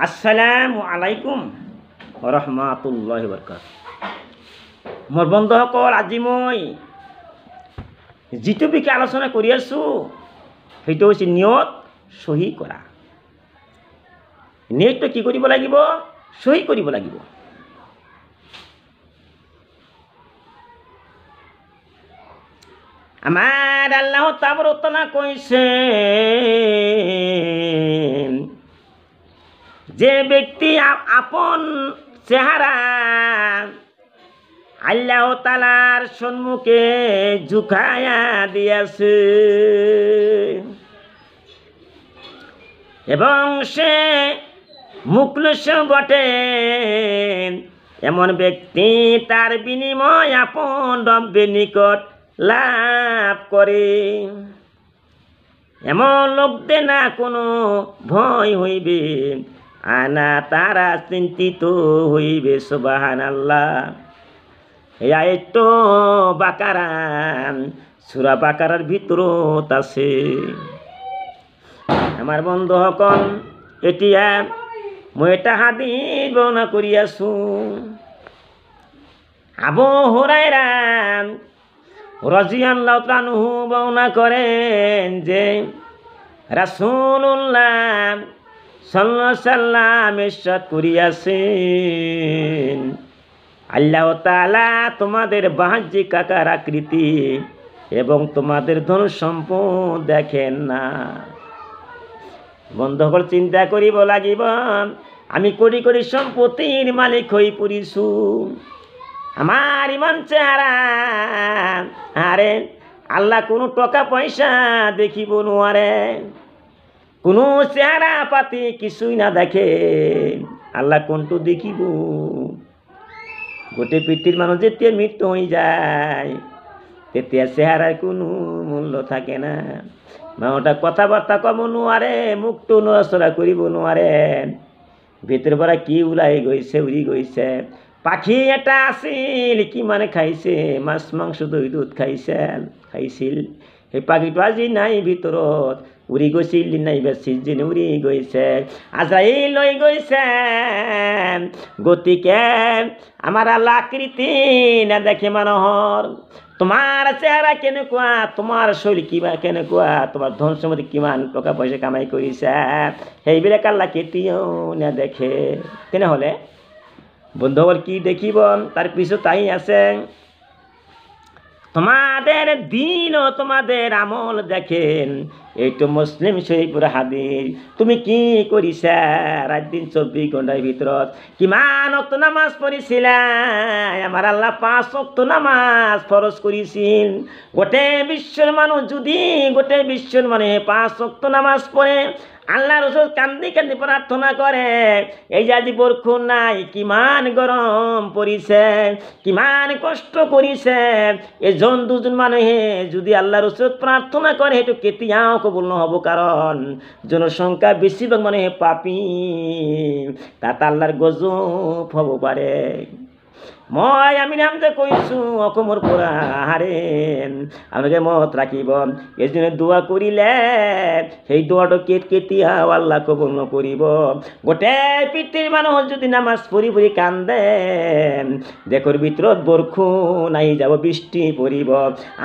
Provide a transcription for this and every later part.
আসসালামু আলাইকুম রহমাতুল্লাহি বারাকাতুহু। মোৰ বন্ধুসকল, আজি মই যিটো বিষয়ে আলোচনা কৰি আছোঁ সেইটো হৈছে নিয়ত সহি কৰা। নিয়তটো কি কৰিব লাগিব? সহি কৰিব লাগিব। আমাৰ আল্লাহ তাবাৰক কৈছে, যে ব্যক্তি আপন চেহারা আল্লাহ তাআলার সম্মুখে ঝুঁকায়া দিয়েছে এবং সে মুখলস বটে, এমন ব্যক্তি তার বিনিময় আপন রব্বের নিকট লাভ করে। এমন লোকদের না কোনো ভয় হইবে, আনা তারা চিন্তিত হইবে। সুবহানাল্লাহ। এই আয়াত বাকারা, সূরা বাকারার ভিতরত আছে। আমার বন্ধুসকল, এতিয়া মই এটা হাদিস বর্ণনা কৰি আছো। আবু হুরায়রা রাদিয়াল্লাহু তাআলা আনহু বর্ণনা করেন যে রাসূলুল্লাহ সাল্লাল্লাহু আলাইহি সাল্লাম ইরশাদ করিয়াছেন, আল্লাহ তাআলা তোমাদের বাহ্যিক আকার আকৃতি এবং তোমাদের ধন সম্পদ দেখেন না। বন্ধুসকল, চিন্তা করিব লাগিব, আমি কোটি কোটি সম্পত্তির মালিক হয়ে পড়িছো, আমার ইমান চেহারা আরে আল্লাহ কোনো টাকা পয়সা দেখিব নোৱাৰে, কোনো চেহারা পাতি কিছুই না দেখে। আল্লাহ কোনটো দেখিব? গোটে পৃথিবীর মানুষ যেতিয়া মৃত্যু হয়ে যায় তেতিয়া চেহারার কোনো মূল্য থাকে না। মানুষটা কথাবার্তা কব নোৱাৰে, মুখটো নড়াচড়া কৰিব নোৱাৰে, ভিতৰৰ পৰা কি ওলাই গৈছে, উৰি গৈছে। পাখি এটা আছিল, কিমান খাইছে, মাছ মাংস দৈ দুধ খাইছিল। সেই পাখিটো আজি নাই ভিতৰত, উৰি গৈছিল নাইবা চিজনে উৰি গৈছে, আজৰাইল লৈ গৈছে। গতিকে আমাৰ আল্লাহ আকৃতি নেদেখে মানুহৰ। তোমাৰ চেহাৰা কেনেকুৱা, তোমাৰ শৈলী কিবা কেনেকুৱা, তোমাৰ ধন সম্পত্তি কিমান টকা পইচা কামাই কৰিছে, সেইবিলাক আল্লাহ কেতিয়াও নেদেখে। তেনেহ'লে বন্ধুসকল, কি দেখিব? তার পিছত তাই আছে, তোমাদের দিন ও তোমাদের আমল দেখেন। এইটো মুসলিম শরীফৰ হাদিস। তুমি কি কৰিছা রাত দিন 24 ঘণ্টাৰ ভিতৰত? কিমান ওয়াক্ত নামাজ পঢ়িছিলা? আমাৰ আল্লাহ 5 ওয়াক্ত নামাজ ফরজ কৰিছিল। গোটেই বিশ্বৰ মানুহ যদি গোটেই বিশ্বৰ মানুহে 5 ওয়াক্ত নামাজ পড়ে, আল্লাহর ওসর কান্দি কান্দি প্রার্থনা করে, এই যে আজি বরষুণ নাই, কিমান গরম পড়িছে, কিমান কষ্ট করিছে, এজন দুজন মানুহে যদি আল্লাহর ওসর প্রার্থনা করে, সেইটো কেতিয়াও কবুল নহব। কারণ জনসংখ্যা বেশিরভাগ মানুহে পাপী, তাত আল্লাহর গজব হব পাৰে। মই আমি নাম যে কৈছোঁ অসমৰ পৰা হাৰেন, আপোনালোকে মত ৰাখিব, এজনে দোয়া কৰিলে সেই দোয়াটো কেতিয়াও আল্লাহ কবুল নকৰিব। গোটেই পৃথিৱীৰ মানুহ যদি নামাজ পঢ়ি পঢ়ি কান্দে, দেশৰ ভিতৰত বৰষুণ আহি যাব, বৃষ্টি পৰিব।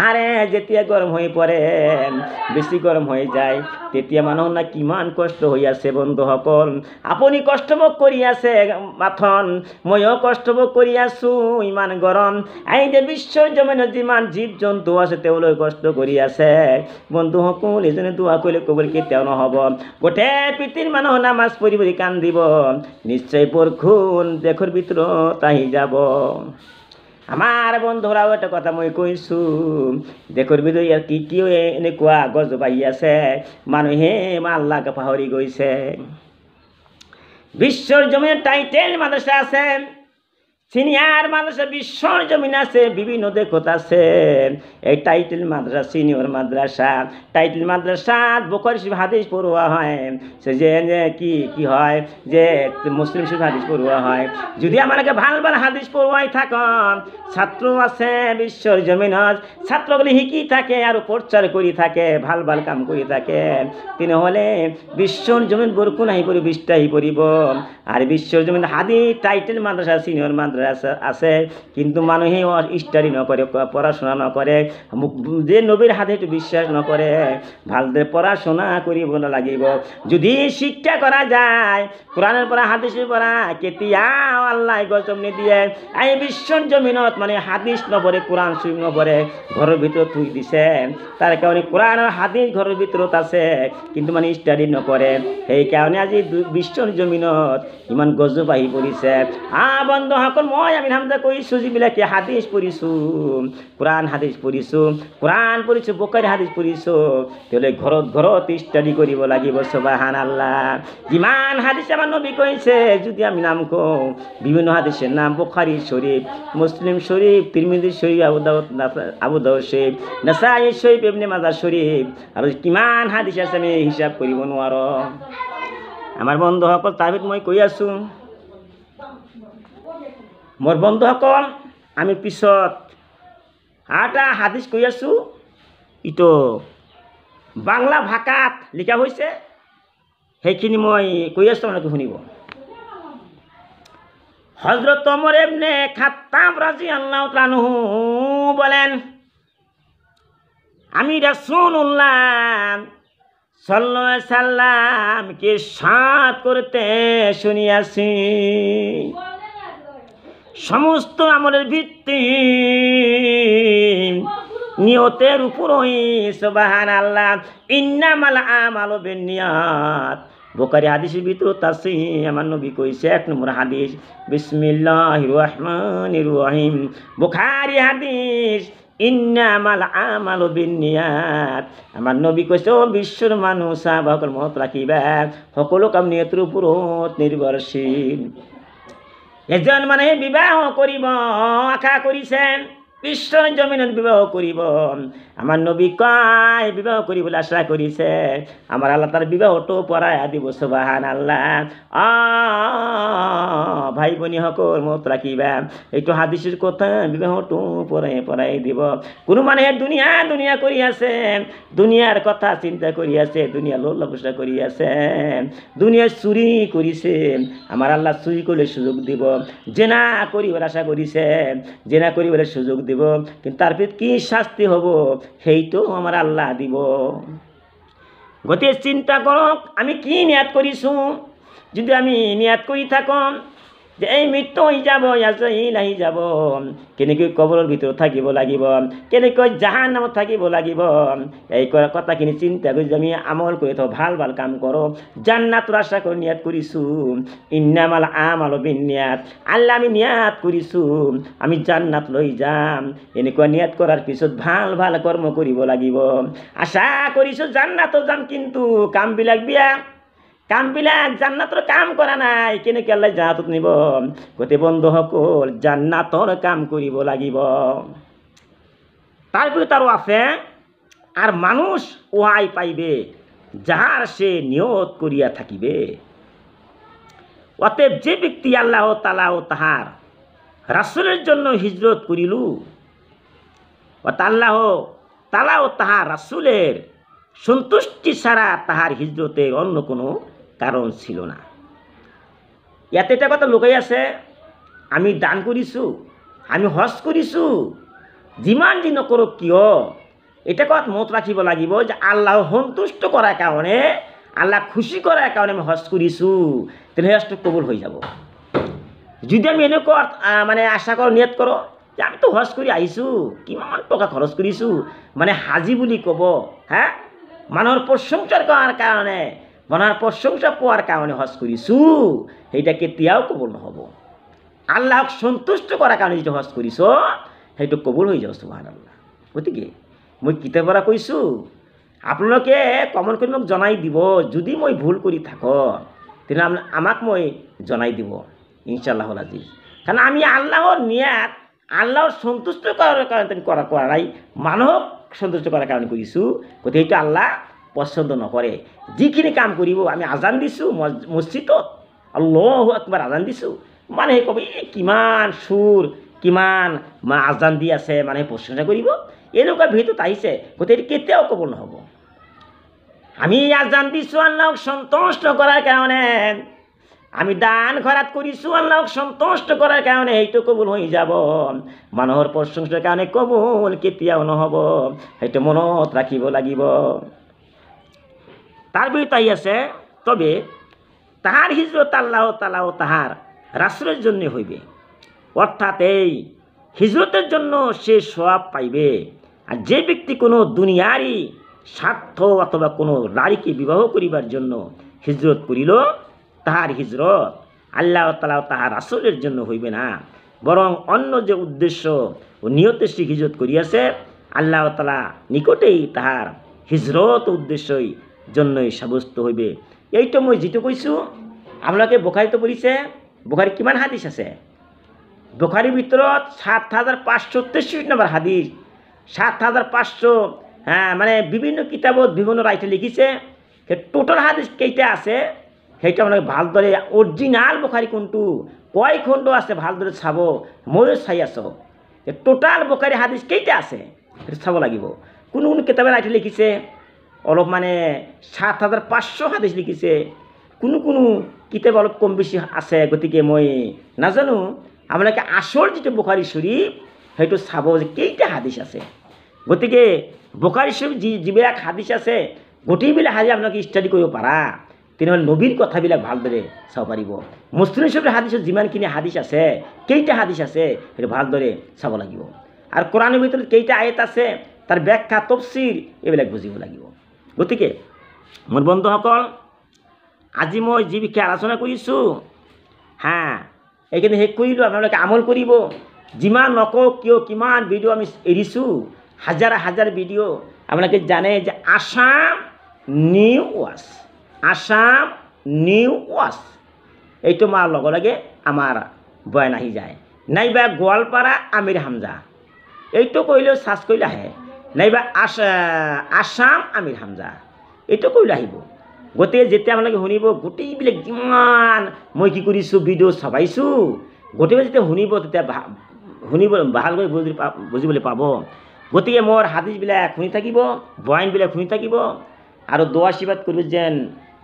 আৰে যেতিয়া গৰম হৈ পৰে, বেছি গৰম হৈ যায়, তেতিয়া মানুহ না কিমান কষ্ট হৈ আছে। বন্ধুসকল, আপুনি কষ্টভোগ কৰি আছে মাথন, ময়ো কষ্টভোগ কৰি আছোঁ। ইমান গরম, এই যে বিশ্বৰ জমিনত যিমান জীৱ জন্তু আছে তেওঁলোকে কষ্ট কৰি আছে। বন্ধুসকল, এজনে দোয়া কৰিলে কবুল কেতিয়াও নহব। গোটেই পৃথিৱীৰ মানুহ নামাজ পঢ়ি পঢ়ি কান্দিব, নিশ্চয় বৰষুণ দেশৰ ভিতৰত আহি যাব। আমাৰ বন্ধুৰাও এটা কথা মই কৈছোঁ, দেশৰ ভিতৰত ইয়াৰ কি এনেকুৱা গজব আহি আছে, মানুহে আল্লাহকে পাহৰি গৈছে। বিশ্বৰ জমিনত টাইটেল মাদ্রাসা আছে, সিনিয়র মাদ্রাসা বিশ্বর জমিন আছে, বিভিন্ন দেখত আছে। এই টাইটেল মাদ্রাসা সিনিয়র মাদ্রাসা, টাইটেল মাদ্রাসা বুখারী শরীফ হাদিস পড়ুয়া হয়, সে যে কি হয় যে মুসলিম শরীফ হাদিস পড়ুয়া হয়। যদি আমাকে ভাল ভাল হাদিস পড়ুয়াই থাকুন, ছাত্র আছে বিশ্বর জমিনত, ছাত্রগুলি শিকি থাকে আর প্রচার করি থাকে, ভাল ভাল কাম করি থাকে, তিনি হলে বিশ্বর জমিন বরকুন আহি পড়ি বিষ্টাহি পড়িব। আর বিশ্বর জমিন হাদিস টাইটেল মাদ্রাসা সিনিয়র মাদ্রাসা আছে, কিন্তু মানুহে স্টাডি নকরে, পড়াশোনা নকরে, যে নবীর হাতে একটু বিশ্বাস নকরে, ভালদের পড়াশোনা করিব লাগিব। যদি শিক্ষা করা যায়, কোরআনের পড়া হাদিসের পড়া, কেতিয়া আল্লাহ গজব দিয়ে এই বিশ্বর জমিনত মানে হাদিস নপড়ে, কোরআন শরীফ নপড়ে, ঘরের ভিতর থুই দিছে। তার কারণে কোরআন আর হাদিস ঘরের ভিতরত আছে, কিন্তু মানে স্টাডি নকরে। সেই কারণে আজি বিশ্বর জমিনত ইমান গজব আহি পৰিছে। বন্ধু সকল, মই আমি হামজা কৈছোঁ, যিবিলাকে হাদিস পঢ়িছোঁ, কোরআন হাদিস পঢ়িছোঁ, কোরআন পঢ়িছোঁ, বুখাৰী হাদিস পঢ়িছোঁ, তেতিয়াহ'লে ঘৰত ঘৰত ষ্টাডি কৰিব লাগিব। সুবহানাল্লাহ। যিমান হাদিস আমাৰ নবী কৈছে, যদি আমি নাম কওঁ, বিভিন্ন হাদিসের নাম, বুখারী শরীফ, মুসলিম শরীফ, তিরমিজি শরীফ, আবু দাউদ শরীফ, নাসাই শরীফ, ইবনে মাজাহ শরীফ, আৰু কিমান হাদিস আছে আমি হিসাব কৰিব নোৱাৰো। আমার বন্ধুসকল, তাৰ ভিতৰত মই কৈ আছোঁ, মোৰ বন্ধুসকল, আমি পিছত এটা হাদিস কৈ আছোঁ, ইটো বাংলা ভাষাত লিখা হৈছে, সেইখিনি মই কৈ আছোঁ, আপোনালোকে শুনিব। হযরত ওমর ইবনে খাত্তাব রাদিয়াল্লাহু তাআলা আনহু বলেন, আমি রাসূলুল্লাহ সাল্লাল্লাহু আলাইহি সাল্লামকে সাত করতে শুনিয়াছি, সমস্ত আমলের ভিত্তি নিয়তের উপরই। সুবহানাল্লাহ। ইন্নামাল আমালু বিন্নিয়াত। বুখারী হাদিসের ভিতরত আছে, আমার নবী কইছে, 1 নম্বর হাদিস, বিসমিল্লাহির রহমানির রহিম। বুখারী হাদিস, ইন্নামাল আমালু বিন্নিয়াত। আমার নবী কইছে, ও বিশ্বর মানুষ, সাহাবাসকল মনত রাখিবা, সকলো কাম নিয়তের উপরত নির্ভরশীল। এজন মানে বিবাহ করিব আশা কৰিছেন, বিশ্বর জমিনত বিবাহ করিব। আমার নবী কয়, বিবাহ কৰিবলৈ আশা কৰিছে, আমার আল্লাহ তার বিবাহটো পড়াই দিব। সুবহানাল্লাহ। ভাই ভনী সকল মনত রাখিবা, এইটো হাদিসের কথা, বিবাহটো পড়াই দিব। কোনো মানুহে দুনিয়া দুনিয়া কৰি আছে, দুনিয়ার কথা চিন্তা কৰি আছে, দুনিয়া লোলাপসা কৰি আছে, দুনিয়া চুরি কৰিছে, আমার আল্লাহ চুরি করলে সুযোগ দিব। জেনা করিবার আশা করিছে, জেনা করিবার সুযোগ দিব, কিন্তু তার ভিতর কি শাস্তি হব সেইটাও আমার আল্লাহ দিব। গতিকে চিন্তা করক, আমি কি নিয়াত করিছো। যদি আমি নিয়াত করি থাকম যে এই মৃত্যু হয়ে যাব, আজরাইল আহি যাব, কেনেকৈ কবৰৰ ভিতৰত থাকিব লাগিব, কেনেকৈ জাহান্নামত থাকিব লাগিব, এই কথাখিনি চিন্তা কৰি আমি আমল কৰি থাকোঁ, ভাল ভাল কাম কৰোঁ, জান্নাতৰ আশা কৰি নিয়াত কৰিছোঁ। ইন্নামাল আমালু বিন্নিয়াত। আল্লাহ আমি নিয়াত কৰিছোঁ আমি জান্নাত লৈ যাম, এনেকুৱা নিয়াত কৰাৰ পিছত ভাল ভাল কৰ্ম কৰিব লাগিব। আশা কৰিছোঁ জান্নাতত যাম, কিন্তু কামবিলাক বিয়া, কামবিলাক জান্নাতৰ কাম কৰা নাই, কেনেকৈ আল্লাহ জান্নাতত নিব। গতিকে বন্ধুসকল, জান্নাতৰ কাম কৰিব লাগিব। তারপরে তারও আছে, আর মানুষ উহাই পাইবে যাহার সে নিয়ত করিয়া থাকিবে। অতএব যে ব্যক্তি আল্লাহ তাআলা ও তাহার রাসূলের জন্য হিজরত করিল, আল্লাহ তাআলা ও তাহার রাসূলের সন্তুষ্টি ছাড়া তাহার হিজরতের অন্য কোনো কারণ ছিল না। ইয়াতে এটা কথা লুকাই আছে, আমি দান করিছোঁ, আমি হজ করিছোঁ, যিমান যি নকৰক কিয়, এটা কথা মনত ৰাখিব লাগিব যে আল্লাহ সন্তুষ্ট কৰাৰ কাৰণে, আল্লাহ খুশি কৰাৰ কাৰণে আমি হজ কৰিছোঁ, তেনেহ'লে হজটো কবুল হৈ যাব। যদি আমি এনেকুৱা মানে আশা কৰোঁ, নিয়ত কৰোঁ যে আমিতো হজ কৰি আহিছোঁ, কিমান টকা খৰচ কৰিছোঁ, মানে হাজি বুলি ক'ব, মানুহৰ প্ৰশংসা কৰাৰ কাৰণে, মানুহৰ প্ৰশংসা পোৱাৰ কাৰণে হজ কৰিছোঁ, সেইটা কেতিয়াও কবুল নহ'ব। আল্লাহক সন্তুষ্ট কৰাৰ কাৰণে যিটো হজ কৰিছ, সেইটো কবুল হৈ যাব। সুবহানাল্লাহ। গতিকে মই কিতাপৰ পৰা কৈছোঁ, আপোনালোকে কমেণ্ট কৰি মোক জনাই দিব, যদি মই ভুল কৰি থাকোঁ তেনেহ'লে আমাক মই জনাই দিব ইনশাআল্লাহ আজিজ। কারণ আমি আল্লাহর নিয়াত আল্লাহর সন্তুষ্ট করার কারণে করাই মানব সন্তুষ্ট করার কারণে কৰিছোঁ গতিকে এইটো আল্লাহ পছন্দ নকৰে যিখিনি কাম কৰিব আমি আজান দিছোঁ মছজিদত আল্লাহু আকবার আজান দিছোঁ মানুহে ক'ব কিমান সুৰ কিমান আজান দি আছে মানুহে প্ৰশংসা কৰিব এনেকুৱা ভিতৰত আহিছে গতিকে কেতিয়াও ক'ব নহ'ব আমি আজান দিছোঁ আল্লাহক সন্তুষ্ট করার কারণে আমি দান খরাত কৰিছোঁ আল্লাহক সন্তুষ্ট করার কারণে এইটো কবুল হৈ যাব মানুহৰ প্ৰশংসাৰ কাৰণে কবুল কেতিয়াও নহ'ব সেইটো মনত ৰাখিব লাগিব তার ভিতৰত আহি আছে তবে তাহার হিজরত আল্লাহ তাআলা ও তাহার রাসূলের জন্য হইবে অর্থাৎ এই হিজরতের জন্য সে সওয়াব পাইবে আর যে ব্যক্তি কোনো দুনিয়ারই স্বার্থ অথবা কোনো নারীকে বিবাহ করিবার জন্য হিজরত করিল তাহার হিজরত আল্লাহ তাআলা ও তাহার রাসূলের জন্য হইবে না বরং অন্য যে উদ্দেশ্য ও নিয়তে সে হিজরত করিয়াছে আল্লাহ তাআলা নিকটেই তাহার হিজরত উদ্দেশ্যই জন্যই সাব্যস্ত হইবে এইটো মই যেটো কৈছোঁ আপোনালোকে বুখাৰীতো পঢ়িছে বুখাৰী কিমান হাদিস আছে বুখাৰীৰ ভিতৰত ৭৫৬৩ নম্বৰ হাদিস ৭৫০০ হ্যাঁ মানে বিভিন্ন কিতাবত বিভিন্ন রাইটে লিখিছে সেই টোটাল হাদিস কেইটা আছে সেইটা আপোনালোকে ভালদৰে অৰিজিনাল বুখাৰী কোনটো কয় খণ্ড আছে ভালদৰে চাব ময়ো চাই আছোঁ টোটাল বুখাৰী হাদিস কেইটা আছে সেইটো চাব লাগিব কোনো কোনো কিতাপে ৰাইটে লিখিছে অলপ মানে ৭৫০০ হাদিস লিখিছে কোনো কোনো কিতাপ অলপ কম বেছি আছে গতিকে মই নাজানো আপোনালোকে আসল যেটো বুখাৰী শৰীফ সেইটো চাব যে কেইটা হাদিস আছে গতিকে বুখাৰী শৰীফ যিবিলাক হাদিস আছে গোটেইবিলাক হাদিস আপোনালোকে ষ্টাডি কৰিব পাৰা তেনেহ'লে নবীৰ কথাবিলাক ভালদৰে চাব পাৰিব মুছলিম শৰীফৰ হাদিসত যিমানখিনি হাদিস আছে কেইটা হাদিস আছে সেইটো ভালদৰে চাব লাগিব আৰু কোৰাণৰ ভিতৰত কেইটা আয়াত আছে তাৰ ব্যাখ্যা তফসিৰ এইবিলাক বুজিব লাগিব গতিকে মোৰ বন্ধুসকল আজি মই যি বিষয়ে আলোচনা কৰিছোঁ হ্যাঁ এইখিনি শেষ কৰিলোঁ আপোনালোকে আমল কৰিব যিমান নকওক কিয় কিমান ভিডিঅ' আমি এৰিছোঁ হাজাৰ হাজাৰ ভিডিঅ' আপোনালোকে জানে যে আসাম নিউ ওয়াচ এইটো মাৰ লগে লগে আমাৰ বয়ান আহি যায় নাইবা গোৱালপাৰা আমিৰ হামজা এইটো কৰিলেও চাৰ্চ কৰিলে আহে নাইবা আসাম আমিৰ হামজা এইটো কৰিলে আহিব গতিকে যেতিয়া আপোনালোকে শুনিব গোটেইবিলাক যিমান মই কি কৰিছোঁ ভিডিঅ' চাবাইছোঁ গোটেইবিলাক যেতিয়া শুনিব তেতিয়া শুনিব ভালকৈ বুজিবলৈ পাব গতিকে মোৰ হাদিসবিলাক শুনি থাকিব বয়ানবিলাক শুনি থাকিব আৰু দোয়া আশীৰ্বাদ কৰিব যেন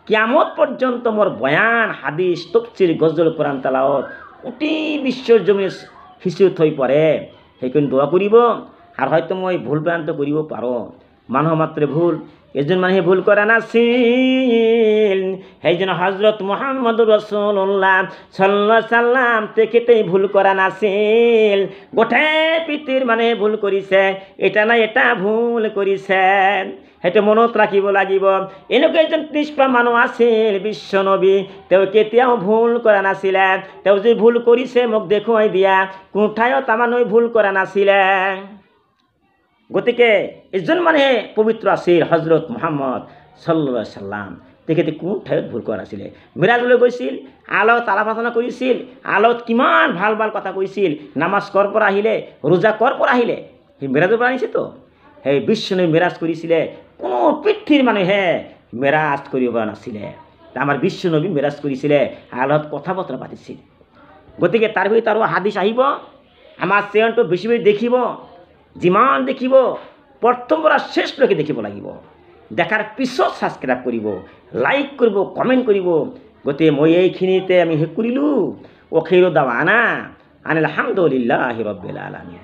কিয়ামত পৰ্যন্ত মোৰ বয়ান হাদিস তফসিৰ গজল কোরআন তেলাওয়াত গোটেই বিশ্বৰ জমিনে সিঁচি থৈ পৰে সেইকাৰণে দোয়া কৰিব আৰু হয়তো মই ভুল ভ্ৰান্ত কৰিব পাৰোঁ মানুহ মাত্ৰে ভুল এজন মানুহে ভুল কৰা নাছিল সেইজন হযরত মুহাম্মদুর রাসূলুল্লাহ সাল্লাল্লাহু আলাইহি সাল্লাম তেখেতেই ভুল কৰা নাছিল গোটেই পৃথিৱীৰ মানুহে ভুল কৰিছে এটা না এটা ভুল কৰিছে সেইটো মনত ৰাখিব লাগিব এনেকুৱা এজন নিষ্পা মানুহ আছিল বিশ্ব নবী তেওঁ কেতিয়াও ভুল কৰা নাছিলে তেওঁ যে ভুল কৰিছে মোক দেখুৱাই দিয়া কোন ঠাইত মানুহে ভুল কৰা নাছিলে গতিকে এজন মানুহে পবিত্ৰ আছিল হযরত মুহাম্মদ সাল্লাল্লাহু আলাইহি সাল্লাম তেখেতে কোন ঠাইত ভুল কৰা নাছিলে মিৰাজলৈ গৈছিল আল্লাহত আলাপনা কৰিছিল আল্লাহত কিমান ভাল ভাল কথা কৈছিল নামাজ কৰ পৰা আহিলে ৰোজা কৰ পৰা আহিলে সেই মিৰাজৰ পৰা আনিছে তো সেই বিশ্বনবী মিৰাজ কৰিছিলে কোনো পৃথিৱীৰ মানুহে মিৰাজ কৰিব পৰা নাছিলে আমাৰ বিশ্বনবী মিৰাজ কৰিছিলে আল্লাহত কথা বতৰা পাতিছিল গতিকে তাৰ ভিতৰত আৰু হাদিস আহিব আমাৰ চেনেলটো বেছি বেছি দেখিব যিমান দেখিব প্ৰথম পৰা শেষলৈকে দেখিব লাগিব দেখাৰ পিছত সাবস্ক্ৰাইব কৰিব লাইক কৰিব কমেণ্ট কৰিব গতিকে মই এইখিনিতে আমি শেষ কৰিলোঁ ওখিৰু দাৱানা আনিল হামদুলিল্লাহি ৰাব্বিল আলামিন।